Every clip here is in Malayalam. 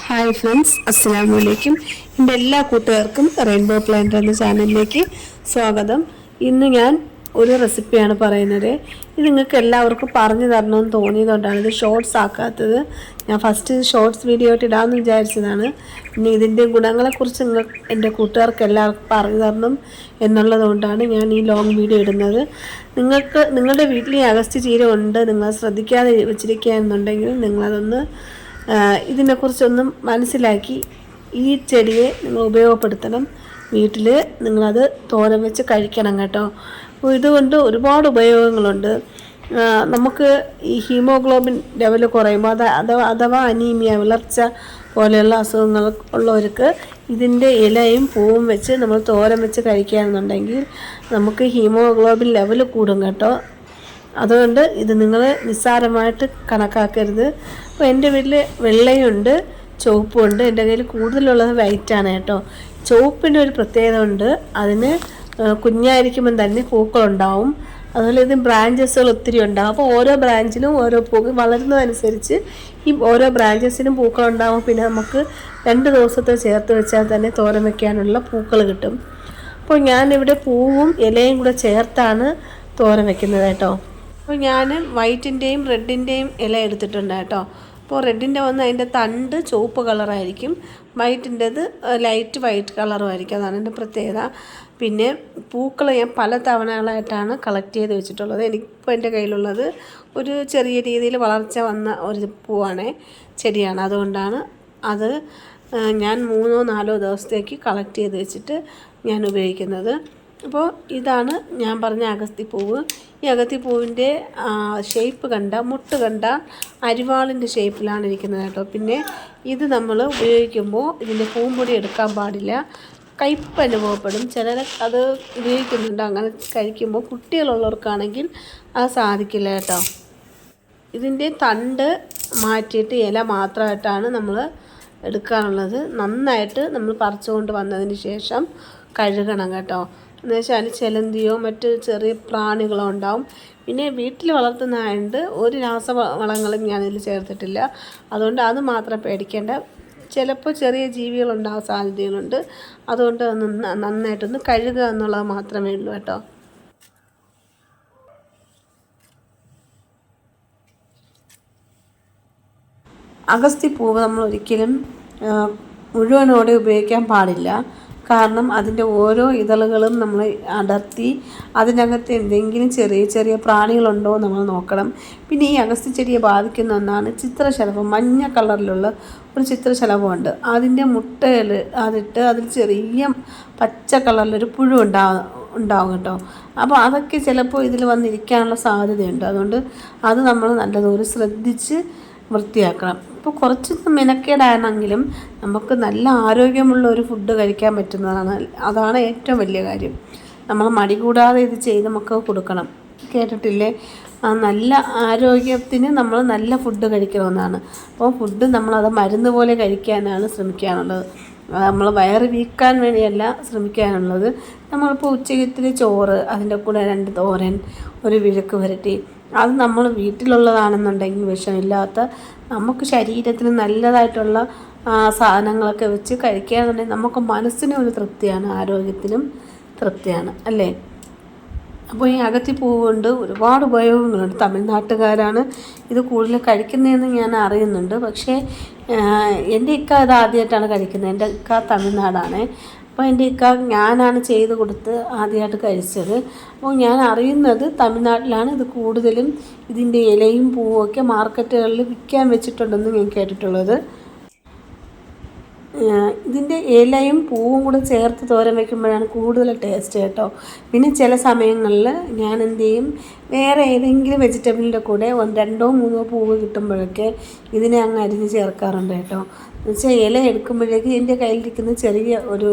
ഹായ് ഫ്രണ്ട്സ്, അസ്സലാമു അലൈക്കും. എൻ്റെ എല്ലാ കൂട്ടുകാർക്കും റെയിൻബോ പ്ലാന്റ് എന്ന ചാനലിലേക്ക് സ്വാഗതം. ഇന്ന് ഞാൻ ഒരു റെസിപ്പിയാണ് പറയുന്നത്. ഇത് നിങ്ങൾക്ക് എല്ലാവർക്കും പറഞ്ഞു തരണമെന്ന് തോന്നിയതുകൊണ്ടാണ് ഇത് ഷോർട്സ് ആക്കാത്തത്. ഞാൻ ഫസ്റ്റ് ഷോർട്സ് വീഡിയോ ആയിട്ട് ഇടാമെന്ന് വിചാരിച്ചതാണ്. പിന്നെ ഇതിൻ്റെ ഗുണങ്ങളെക്കുറിച്ച് എൻ്റെ കൂട്ടുകാർക്ക് എല്ലാവർക്കും പറഞ്ഞു തരണം എന്നുള്ളതുകൊണ്ടാണ് ഞാൻ ഈ ലോങ് വീഡിയോ ഇടുന്നത്. നിങ്ങളുടെ വീട്ടിൽ ഈ അഗസ്ത്യ ചീര ഉണ്ട്, നിങ്ങൾ ശ്രദ്ധിക്കാതെ വെച്ചിരിക്കുക എന്നുണ്ടെങ്കിൽ നിങ്ങളതൊന്ന് ഇതിനെക്കുറിച്ചൊന്നും മനസ്സിലാക്കി ഈ ചെടിയെ നിങ്ങൾ ഉപയോഗപ്പെടുത്തണം. വീട്ടിൽ നിങ്ങളത് തോരൻ വെച്ച് കഴിക്കണം കേട്ടോ. അപ്പോൾ ഇതുകൊണ്ട് ഒരുപാട് ഉപയോഗങ്ങളുണ്ട്. നമുക്ക് ഈ ഹീമോഗ്ലോബിൻ ലെവൽ കുറയുമ്പോൾ അഥവാ അനീമിയ, വിളർച്ച പോലെയുള്ള അസുഖങ്ങൾ ഉള്ളവർക്ക് ഇതിൻ്റെ ഇലയും പൂവും വെച്ച് നമ്മൾ തോരൻ വെച്ച് കഴിക്കുകയാണെന്നുണ്ടെങ്കിൽ നമുക്ക് ഹീമോഗ്ലോബിൻ ലെവൽ കൂടും കേട്ടോ. അതുകൊണ്ട് ഇത് നിങ്ങൾ നിസ്സാരമായിട്ട് കണക്കാക്കരുത്. അപ്പോൾ എൻ്റെ വീട്ടിൽ വെള്ളയുണ്ട്, ചുവപ്പുണ്ട്. എൻ്റെ കയ്യിൽ കൂടുതലുള്ളത് വൈറ്റാണ് കേട്ടോ. ചുവപ്പിൻ്റെ ഒരു പ്രത്യേകത ഉണ്ട്, അതിന് കുഞ്ഞായിരിക്കുമ്പം തന്നെ പൂക്കളുണ്ടാവും. അതുപോലെ ഇത് ബ്രാഞ്ചസുകൾ ഒത്തിരി ഉണ്ടാകും. അപ്പോൾ ഓരോ ബ്രാഞ്ചിലും ഓരോ പൂക്കൾ വളരുന്നതനുസരിച്ച് ഈ ഓരോ ബ്രാഞ്ചസിനും പൂക്കളുണ്ടാകും. പിന്നെ നമുക്ക് 2 ദിവസത്തെ ചേർത്ത് വെച്ചാൽ തന്നെ തോരൻ വയ്ക്കാനുള്ള പൂക്കൾ കിട്ടും. അപ്പോൾ ഞാനിവിടെ പൂവും ഇലയും കൂടെ ചേർത്താണ് തോരൻ വയ്ക്കുന്നത് കേട്ടോ. അപ്പോൾ ഞാൻ വൈറ്റിൻ്റെയും റെഡിൻ്റെയും ഇല എടുത്തിട്ടുണ്ട് കേട്ടോ. അപ്പോൾ റെഡിൻ്റെ വന്ന് അതിൻ്റെ തണ്ട് ചുവപ്പ് കളറായിരിക്കും, വൈറ്റിൻ്റെത് ലൈറ്റ് വൈറ്റ് കളറുമായിരിക്കും. അതാണ് എൻ്റെ പ്രത്യേകത. പിന്നെ പൂക്കൾ ഞാൻ പല തവണകളായിട്ടാണ് കളക്ട് ചെയ്ത് വെച്ചിട്ടുള്ളത്. എനിക്കിപ്പോൾ എൻ്റെ കയ്യിലുള്ളത് ഒരു ചെറിയ രീതിയിൽ വളർച്ച വന്ന ഒരു ചെടിയാണ്. അതുകൊണ്ടാണ് അത് ഞാൻ 3-4 ദിവസത്തേക്ക് കളക്ട് ചെയ്ത് വെച്ചിട്ട് ഞാൻ ഉപയോഗിക്കുന്നത്. അപ്പോൾ ഇതാണ് ഞാൻ പറഞ്ഞ അഗസ്ത്യപ്പൂവ്. ഈ അഗസ്ത്യപ്പൂവിൻ്റെ ഷേപ്പ് മുട്ട് കണ്ട അരിവാളിൻ്റെ ഷേപ്പിലാണ് ഇരിക്കുന്നത് കേട്ടോ. പിന്നെ ഇത് നമ്മൾ ഉപയോഗിക്കുമ്പോൾ ഇതിൻ്റെ പൂമ്പൊടി എടുക്കാൻ പാടില്ല, കയ്പ്പ് അനുഭവപ്പെടും. ചിലർ അത് ഉപയോഗിക്കുന്നുണ്ട്. അങ്ങനെ കഴിക്കുമ്പോൾ കുട്ടികളുള്ളവർക്കാണെങ്കിൽ അത് സാധിക്കില്ല കേട്ടോ. ഇതിൻ്റെ തണ്ട് മാറ്റിയിട്ട് ഇല മാത്രമായിട്ടാണ് നമ്മൾ എടുക്കാനുള്ളത്. നന്നായിട്ട് നമ്മൾ പറിച്ചുകൊണ്ട് വന്നതിന് ശേഷം കഴുകണം കേട്ടോ. എന്ന് വെച്ചാൽ ചിലന്തിയോ മറ്റ് ചെറിയ പ്രാണികളോ ഉണ്ടാവും. പിന്നെ വീട്ടിൽ വളർത്തുന്നതായതുകൊണ്ട് ഒരു രാസവളങ്ങളും ഞാനിതിൽ ചേർത്തിട്ടില്ല. അതുകൊണ്ട് അത് മാത്രം പേടിക്കേണ്ട. ചിലപ്പോൾ ചെറിയ ജീവികളുണ്ടാകാൻ സാധ്യതകളുണ്ട്. അതുകൊണ്ട് നന്നായിട്ടൊന്ന് കഴുകുക എന്നുള്ളത് മാത്രമേ ഉള്ളൂ കേട്ടോ. അഗസ്ത്യപ്പൂവ് നമ്മൾ ഒരിക്കലും മുഴുവനോടെ ഉപയോഗിക്കാൻ പാടില്ല. കാരണം അതിൻ്റെ ഓരോ ഇതളുകളും നമ്മൾ അടർത്തി അതിനകത്ത് എന്തെങ്കിലും ചെറിയ ചെറിയ പ്രാണികളുണ്ടോ നമ്മൾ നോക്കണം. പിന്നെ ഈ അഗസ്ത്യ ചെടിയെ ബാധിക്കുന്ന ഒന്നാണ് ചിത്രശലഭം. മഞ്ഞ കളറിലുള്ള ഒരു ചിത്രശലഭമുണ്ട്. അതിൻ്റെ മുട്ടകൾ അതിട്ട് അതിൽ ചെറിയ പച്ച കളറിലൊരു പുഴു ഉണ്ടാവും കേട്ടോ. അപ്പോൾ അതൊക്കെ ചിലപ്പോൾ ഇതിൽ വന്നിരിക്കാനുള്ള സാധ്യതയുണ്ട്. അതുകൊണ്ട് അത് നമ്മൾ നല്ലതുപോലെ ശ്രദ്ധിച്ച് വൃത്തിയാക്കണം. ഇപ്പോൾ കുറച്ച് മെനക്കേടാണെങ്കിലും നമുക്ക് നല്ല ആരോഗ്യമുള്ള ഒരു ഫുഡ് കഴിക്കാൻ പറ്റുന്നതാണ്. അതാണ് ഏറ്റവും വലിയ കാര്യം. നമ്മൾ മടി കൂടാതെ ഇത് ചെയ്ത് മക്കൾക്ക് കൊടുക്കണം. കേട്ടിട്ടില്ലേ? നല്ല ആരോഗ്യത്തിന് നമ്മൾ നല്ല ഫുഡ് കഴിക്കണമെന്നാണ്. അപ്പോൾ ഫുഡ് നമ്മളത് മരുന്ന് പോലെ കഴിക്കാനാണ് ശ്രമിക്കാനുള്ളത്. നമ്മൾ വയറ് വീക്കാൻ വേണ്ടിയല്ല ശ്രമിക്കാനുള്ളത്. നമ്മളിപ്പോൾ ഉച്ചയ്ക്ക് ചോറ്, അതിൻ്റെ കൂടെ 2 തോരൻ, ഒരു വിഴുക്ക് വരട്ടി, അത് നമ്മൾ വീട്ടിലുള്ളതാണെന്നുണ്ടെങ്കിൽ വിഷമില്ലാത്ത നമുക്ക് ശരീരത്തിന് നല്ലതായിട്ടുള്ള സാധനങ്ങളൊക്കെ വെച്ച് കഴിക്കുകയാണെന്നുണ്ടെങ്കിൽ നമുക്ക് മനസ്സിനും ഒരു തൃപ്തിയാണ്, ആരോഗ്യത്തിനും തൃപ്തിയാണ്, അല്ലേ? അപ്പോൾ ഈ അഗസ്ത്യപ്പൂവ് കൊണ്ട് ഒരുപാട് ഉപയോഗങ്ങളുണ്ട്. തമിഴ്നാട്ടുകാരാണ് ഇത് കൂടുതൽ കഴിക്കുന്നതെന്ന് ഞാൻ അറിയുന്നുണ്ട്. പക്ഷേ എൻ്റെ ഇക്ക ഇത് ആദ്യമായിട്ടാണ് കഴിക്കുന്നത്. എൻ്റെ ഇക്ക തമിഴ്നാടാണ്. അപ്പോൾ എൻ്റെ ഇക്ക ഞാനാണ് ചെയ്ത് കൊടുത്ത് ആദ്യമായിട്ട് കഴിച്ചത്. അപ്പോൾ ഞാൻ അറിയുന്നത് തമിഴ്നാട്ടിലാണ് ഇത് കൂടുതലും ഇതിൻ്റെ ഇലയും പൂവും ഒക്കെ മാർക്കറ്റുകളിൽ വിൽക്കാൻ വെച്ചിട്ടുണ്ടെന്ന് ഞാൻ കേട്ടിട്ടുള്ളത്. ഇതിൻ്റെ ഇലയും പൂവും കൂടെ ചേർത്ത് തോരൻ വയ്ക്കുമ്പോഴാണ് കൂടുതൽ ടേസ്റ്റ് കേട്ടോ. പിന്നെ ചില സമയങ്ങളിൽ ഞാൻ എന്ത് ചെയ്യും, വേറെ ഏതെങ്കിലും വെജിറ്റബിളിൻ്റെ കൂടെ 2-3 പൂവ് കിട്ടുമ്പോഴൊക്കെ ഇതിനെ അങ്ങ് അരിഞ്ഞ് ചേർക്കാറുണ്ട് കേട്ടോ. എന്നുവെച്ചാൽ ഇല എടുക്കുമ്പോഴേക്ക് എൻ്റെ കയ്യിലിരിക്കുന്ന ചെറിയ ഒരു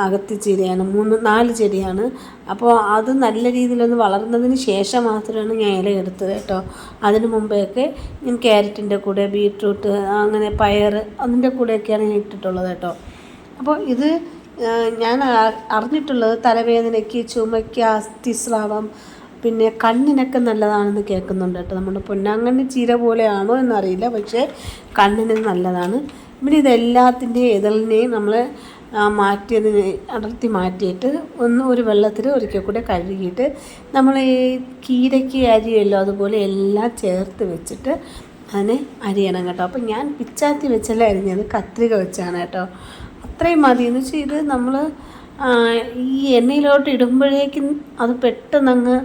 അഗസ്ത്യ ചീരയാണ്, 3-4 ചെടിയാണ്. അപ്പോൾ അത് നല്ല രീതിയിലൊന്ന് വളർന്നതിന് ശേഷം മാത്രമാണ് ഞാൻ ഇല എടുത്തത് കേട്ടോ. അതിന് മുമ്പെയൊക്കെ ഞാൻ ക്യാരറ്റിൻ്റെ കൂടെ, ബീട്രൂട്ട്, അങ്ങനെ പയർ, അതിൻ്റെ കൂടെയൊക്കെയാണ് ഞാൻ ഇട്ടിട്ടുള്ളത് കേട്ടോ. അപ്പോൾ ഇത് ഞാൻ അറിഞ്ഞിട്ടുള്ളത് തലവേദനയ്ക്ക്, ചുമയ്ക്ക്, അസ്ഥിസ്രാവം, പിന്നെ കണ്ണിനൊക്കെ നല്ലതാണെന്ന് കേൾക്കുന്നുണ്ട് കേട്ടോ. നമ്മുടെ പൊന്നാങ്കണ്ണി ചീര പോലെയാണോ എന്നറിയില്ല, പക്ഷേ കണ്ണിന് നല്ലതാണ്. പിന്നെ ഇതെല്ലാത്തിൻ്റെയും ഇതളിനെയും നമ്മൾ മാറ്റിയതിന് അടർത്തി മാറ്റിയിട്ട് ഒരു വെള്ളത്തിൽ ഒരിക്കൽ കൂടെ കഴുകിയിട്ട് നമ്മൾ ഈ കീരയ്ക്ക് അരിയല്ലോ അതുപോലെ എല്ലാം ചേർത്ത് വെച്ചിട്ട് അതിനെ അരിയണം കേട്ടോ. അപ്പം ഞാൻ പിച്ചാത്തി വെച്ചല്ല അരിഞ്ഞത്, കത്രിക വെച്ചാണ് കേട്ടോ. അത്രയും മതി. എന്ന് വെച്ചാൽ ഇത് നമ്മൾ ഈ എണ്ണയിലോട്ട് ഇടുമ്പോഴേക്കും അത് പെട്ടെന്ന് അങ്ങ്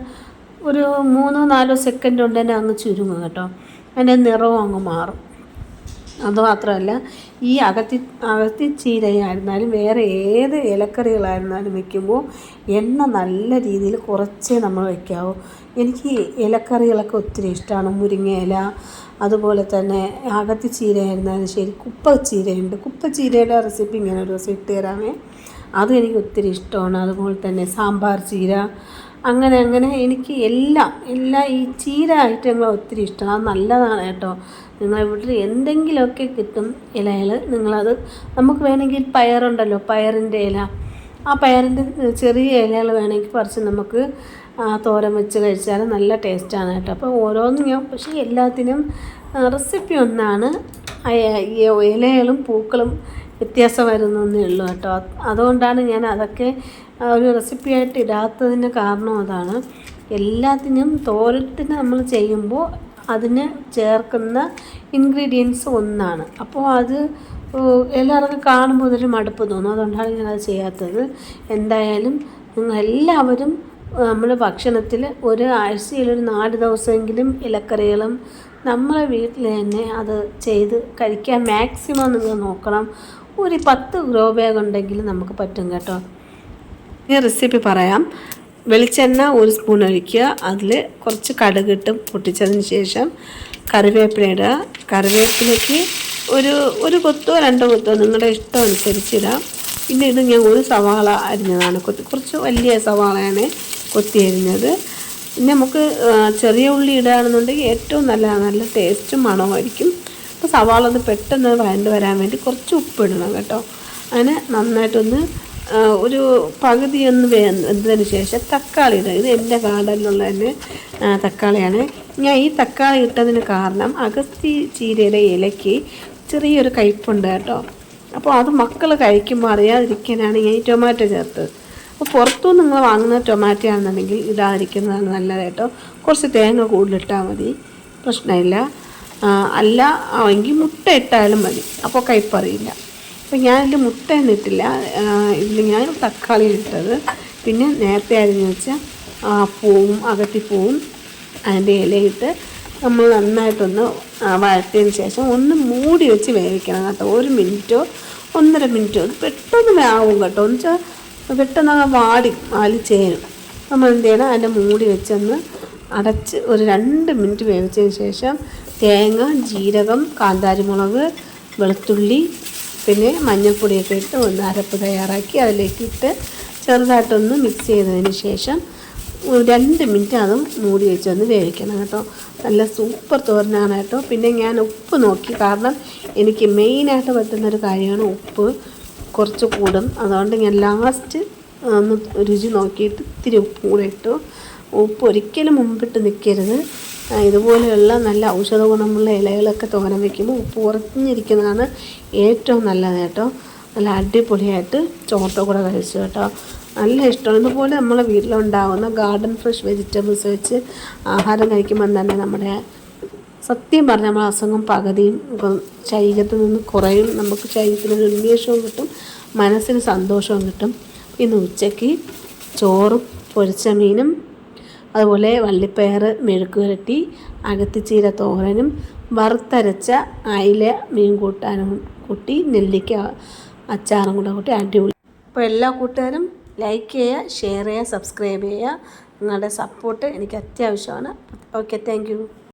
ഒരു 3-4 സെക്കൻഡ് കൊണ്ട് തന്നെ അങ്ങ് ചുരുങ്ങും കേട്ടോ. അതിൻ്റെ നിറവും അങ്ങ് മാറും. അതുമാത്രമല്ല, ഈ അകത്തിച്ചീരയായിരുന്നാലും വേറെ ഏത് ഇലക്കറികളായിരുന്നാലും വെക്കുമ്പോൾ എണ്ണ നല്ല രീതിയിൽ കുറച്ചേ നമ്മൾ വയ്ക്കാവൂ. എനിക്ക് ഇലക്കറികളൊക്കെ ഒത്തിരി ഇഷ്ടമാണ്. മുരിങ്ങയില, അതുപോലെ തന്നെ അകത്തിച്ചീരയായിരുന്നാലും ശരി. കുപ്പച്ചീരയുണ്ട്, കുപ്പച്ചീരയുടെ റെസിപ്പി ഇങ്ങനെ ഒരു ദിവസം ഇട്ട് തരാമേ. അതും എനിക്ക് ഒത്തിരി ഇഷ്ടമാണ്. അതുപോലെ തന്നെ സാമ്പാർ ചീര, അങ്ങനെ എനിക്ക് എല്ലാം ഈ ചീര ഐറ്റങ്ങൾ ഒത്തിരി ഇഷ്ടമാണ്. അത് നല്ലതാണ് കേട്ടോ. നിങ്ങൾ വീട്ടിൽ എന്തെങ്കിലുമൊക്കെ കിട്ടും ഇലകൾ, നിങ്ങളത്, നമുക്ക് വേണമെങ്കിൽ പയറുണ്ടല്ലോ, പയറിൻ്റെ ഇല, ആ പയറിൻ്റെ ചെറിയ ഇലകൾ വേണമെങ്കിൽ പറിച്ച് നമുക്ക് തോരൻ വെച്ച് കഴിച്ചാൽ നല്ല ടേസ്റ്റാണ് കേട്ടോ. അപ്പോൾ ഓരോന്നും ഞാൻ, പക്ഷേ എല്ലാത്തിനും റെസിപ്പി ഒന്നാണ്. ഇലകളും പൂക്കളും വ്യത്യാസം വരുന്നേ ഉള്ളൂ കേട്ടോ. അതുകൊണ്ടാണ് ഞാൻ അതൊക്കെ ഒരു റെസിപ്പിയായിട്ട് ഇടാത്തതിന് കാരണം അതാണ്. എല്ലാത്തിനും തോരത്തിന് നമ്മൾ ചെയ്യുമ്പോൾ അതിന് ചേർക്കുന്ന ഇൻഗ്രീഡിയൻസ് ഒന്നാണ്. അപ്പോൾ അത് എല്ലാവർക്കും കാണുമ്പോൾ അതൊരു മടുപ്പ് തോന്നും. അതുകൊണ്ടാണ് ഞാനത് ചെയ്യാത്തത്. എന്തായാലും നിങ്ങളെല്ലാവരും നമ്മുടെ ഭക്ഷണത്തിൽ ഒരു ആഴ്ചയിലൊരു 4 ദിവസമെങ്കിലും ഇലക്കറികളും നമ്മളെ വീട്ടിൽ തന്നെ അത് ചെയ്ത് കഴിക്കാൻ മാക്സിമം നിങ്ങൾ നോക്കണം. ഒരു 10 ഗ്രോ ബാഗ് ഉണ്ടെങ്കിൽ നമുക്ക് പറ്റും കേട്ടോ. ഈ റെസിപ്പി പറയാം. വെളിച്ചെണ്ണ 1 സ്പൂൺ ഒഴിക്കുക. അതിൽ കുറച്ച് കടുകിട്ട് പൊട്ടിച്ചതിന് ശേഷം കറിവേപ്പില ഇടുക. കറിവേപ്പിലയ്ക്ക് ഒരു കൊത്തോ 2 കൊത്തോ നിങ്ങളുടെ ഇഷ്ടം അനുസരിച്ചിടാം. പിന്നെ ഇത് ഞാൻ 1 സവാള അരിഞ്ഞതാണ്, കുറച്ച് വലിയ സവാളയാണ് കൊത്തി അരിഞ്ഞത്. പിന്നെ നമുക്ക് ചെറിയ ഉള്ളി ഇടുകയാണെന്നുണ്ടെങ്കിൽ ഏറ്റവും നല്ലതാണ്, നല്ല ടേസ്റ്റും മണമായിരിക്കും. അപ്പോൾ സവാള ഒന്ന് പെട്ടെന്ന് വഴണ്ട് വരാൻ വേണ്ടി കുറച്ച് ഉപ്പിടണം കേട്ടോ. അങ്ങനെ നന്നായിട്ടൊന്ന് ഒരു പകുതി ഒന്ന് വെന്തതിന് ശേഷം തക്കാളി ഇടുക. ഇത് എൻ്റെ ഗാർഡനിലുള്ള തന്നെ തക്കാളിയാണ്. ഞാൻ ഈ തക്കാളി ഇട്ടതിന് കാരണം അഗസ്തി ചീരയുടെ ഇലയ്ക്ക് ചെറിയൊരു കയ്പ്പുണ്ട് കേട്ടോ. അപ്പോൾ അത് മക്കൾ കഴിക്കുമ്പോൾ അറിയാതിരിക്കാനാണ് ഞാൻ ഈ ടൊമാറ്റോ ചേർത്തത്. അപ്പോൾ പുറത്തുനിന്ന് നിങ്ങൾ വാങ്ങുന്ന ടൊമാറ്റോ ആണെന്നുണ്ടെങ്കിൽ ഇടാതിരിക്കുന്നതാണ് നല്ലത് കേട്ടോ. കുറച്ച് തേങ്ങ കൂടുതലിട്ടാൽ മതി, പ്രശ്നമില്ല. അല്ല എങ്കിൽ മുട്ട ഇട്ടാലും മതി, അപ്പോൾ കയ്പ്പറിയില്ല. അപ്പോൾ ഞാനിതിൽ മുട്ടയൊന്നും ഇട്ടില്ല, ഇതിൽ ഞാൻ തക്കാളി ഇട്ടത്. പിന്നെ നേരത്തെ അരിഞ്ഞ് വെച്ച അകത്തിപ്പൂവും അതിൻ്റെ ഇലയിട്ട് നമ്മൾ നന്നായിട്ടൊന്ന് വഴറ്റിയതിന് ശേഷം ഒന്ന് മൂടി വെച്ച് വേവിക്കണം കേട്ടോ. 1 മിനിറ്റോ 1.5 മിനിറ്റോ. അത് പെട്ടെന്ന് ആവും കേട്ടോ. എന്ന് വെച്ചാൽ പെട്ടെന്ന് വാടി ചേരും. നമ്മൾ എന്ത് ചെയ്യണം, അതിൻ്റെ മൂടി വെച്ചൊന്ന് അടച്ച് ഒരു 2 മിനിറ്റ് വേവിച്ചതിന് ശേഷം തേങ്ങ, ജീരകം, കാന്താരിമുളക്, വെളുത്തുള്ളി, പിന്നെ മഞ്ഞൾപ്പൊടിയൊക്കെ ഇട്ട് ഒന്ന് അരപ്പ് തയ്യാറാക്കി അതിലേക്കിട്ട് ചെറുതായിട്ടൊന്ന് മിക്സ് ചെയ്തതിന് ശേഷം 2 മിനിറ്റ് അതും മൂടി വെച്ചൊന്ന് വേവിക്കണം കേട്ടോ. നല്ല സൂപ്പർ തോരനാണ് കേട്ടോ. പിന്നെ ഞാൻ ഉപ്പ് നോക്കി, കാരണം എനിക്ക് മെയിനായിട്ട് പറ്റുന്നൊരു കാര്യമാണ് ഉപ്പ് കുറച്ച് കൂടും. അതുകൊണ്ട് ഞാൻ ലാസ്റ്റ് ഒന്ന് രുചി നോക്കിയിട്ട് ഇത്തിരി ഉപ്പ് കൂടെ ഇട്ടു. ഉപ്പ് ഒരിക്കലും മുമ്പിട്ട് നിൽക്കരുത്. ഇതുപോലെയുള്ള നല്ല ഔഷധ ഗുണമുള്ള ഇലകളൊക്കെ തോരൻ വയ്ക്കുമ്പോൾ ഉപ്പ് കുറഞ്ഞിരിക്കുന്നതാണ് ഏറ്റവും നല്ലത് കേട്ടോ. നല്ല അടിപൊളിയായിട്ട് ചോറിൻ്റെ കൂടെ കഴിച്ചു കേട്ടോ. നല്ല ഇഷ്ടമാണ്. ഇതുപോലെ നമ്മളെ വീട്ടിലുണ്ടാകുന്ന ഗാർഡൻ ഫ്രഷ് വെജിറ്റബിൾസ് വെച്ച് ആഹാരം കഴിക്കുമ്പോൾ തന്നെ നമ്മുടെ സത്യം പറഞ്ഞാൽ നമ്മൾ അസുഖം പകുതിയും ശരീരത്തിൽ നിന്ന് കുറയും. നമുക്ക് ശരീരത്തിനൊരു ഉന്മേഷവും കിട്ടും, മനസ്സിന് സന്തോഷവും കിട്ടും. ഇന്ന് ഉച്ചയ്ക്ക് ചോറും പൊരിച്ച മീനും, അതുപോലെ വള്ളിപ്പയർ മെഴുക്ക് പുരട്ടി, അകത്തിച്ചീര തോരനും, വറുത്തരച്ച അയില മീൻ കൂട്ടാനും കൂട്ടി, നെല്ലിക്ക അച്ചാറും കൂടെ കൂട്ടി അടിപൊളി. അപ്പോൾ എല്ലാ കൂട്ടുകാരും ലൈക്ക് ചെയ്യുക, ഷെയർ ചെയ്യുക, സബ്സ്ക്രൈബ് ചെയ്യുക. നിങ്ങളുടെ സപ്പോർട്ട് എനിക്ക് അത്യാവശ്യമാണ്. Okay, thank you.